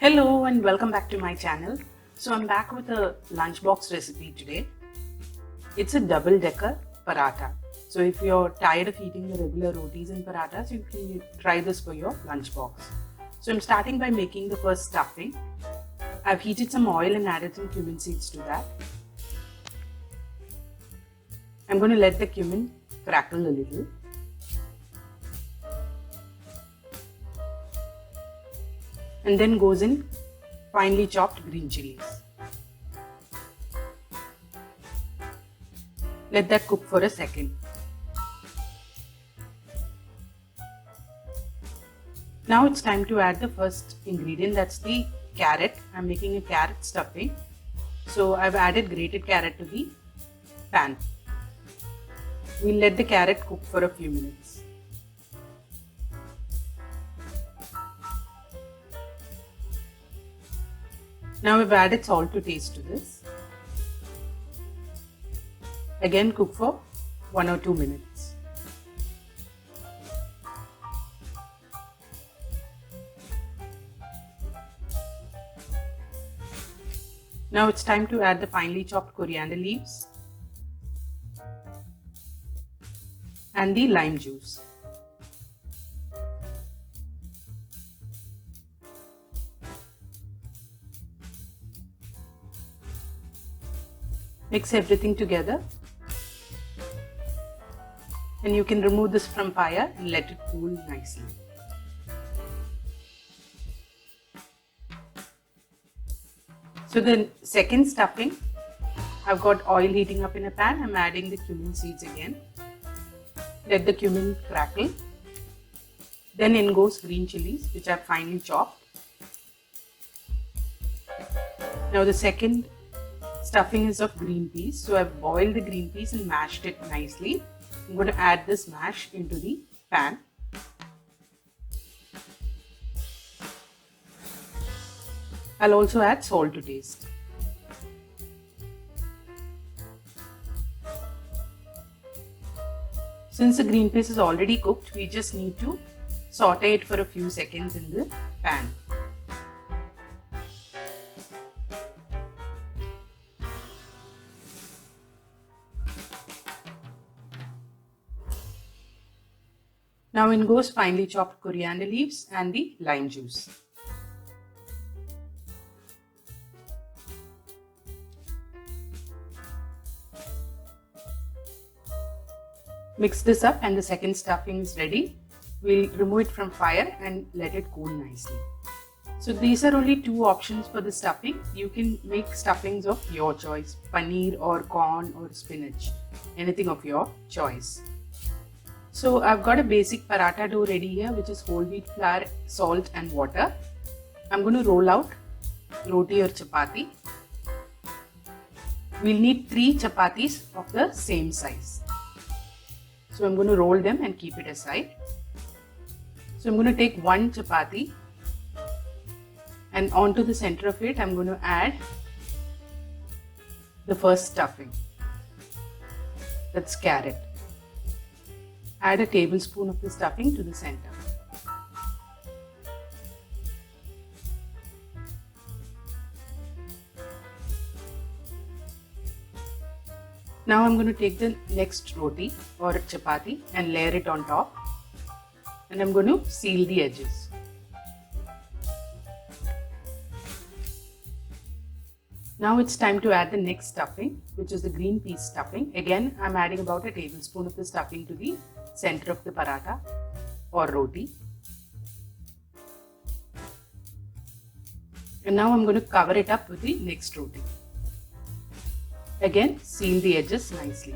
Hello and welcome back to my channel. So I'm back with a lunchbox recipe today. It's a double-decker paratha. So if you're tired of eating the regular rotis and parathas, you can try this for your lunchbox. So I'm starting by making the first stuffing. I've heated some oil and added some cumin seeds to that. I'm going to let the cumin crackle a little. And then goes in finely chopped green chilies. Let that cook for a second. Now it's time to add the first ingredient, that's the carrot. I'm making a carrot stuffing. So I've added grated carrot to the pan. We'll let the carrot cook for a few minutes. Now we've added salt to taste to this. Again cook for 1 or 2 minutes. Now it's time to add the finely chopped coriander leaves and the lime juice. Mix everything together and you can remove this from fire and let it cool nicely. So the second stuffing, I've got oil heating up in a pan. I'm adding the cumin seeds again. Let the cumin crackle. Then in goes green chilies, which I've finely chopped. Now the second stuffing is of green peas. So I've boiled the green peas and mashed it nicely. I'm going to add this mash into the pan. I'll also add salt to taste. Since the green peas is already cooked, we just need to saute it for a few seconds in the pan. Now in goes finely chopped coriander leaves and the lime juice. Mix this up and the second stuffing is ready. We'll remove it from fire and let it cool nicely. So these are only two options for the stuffing. You can make stuffings of your choice, paneer or corn or spinach, anything of your choice. So I've got a basic paratha dough ready here, which is whole wheat flour, salt and water. I'm going to roll out roti or chapathi. We'll need 3 chapathis of the same size. So I'm going to roll them and keep it aside. So I'm going to take 1 chapathi and onto the center of it I'm going to add the first stuffing. That's carrot. Add a tablespoon of the stuffing to the center. Now I'm going to take the next roti or chapati and layer it on top, and I'm going to seal the edges. Now it's time to add the next stuffing, which is the green peas stuffing. Again, I'm adding about a tablespoon of the stuffing to the center of the paratha or roti. And now I'm going to cover it up with the next roti. Again, seal the edges nicely.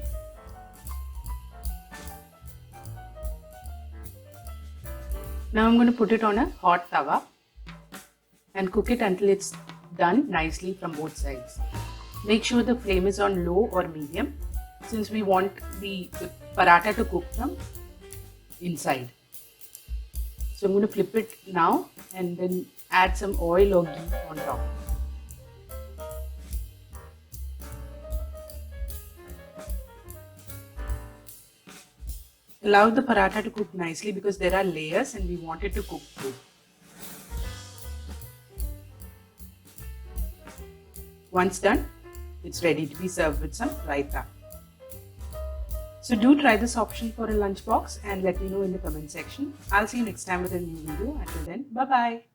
Now I'm going to put it on a hot tawa and cook it until it's done nicely from both sides. Make sure the flame is on low or medium, since we want the paratha to cook from inside. So I'm going to flip it now and then add some oil or ghee on top. Allow the paratha to cook nicely because there are layers and we want it to cook through. Once done, it's ready to be served with some raita. So do try this option for a lunchbox and let me know in the comment section. I'll see you next time with a new video. Until then, bye-bye.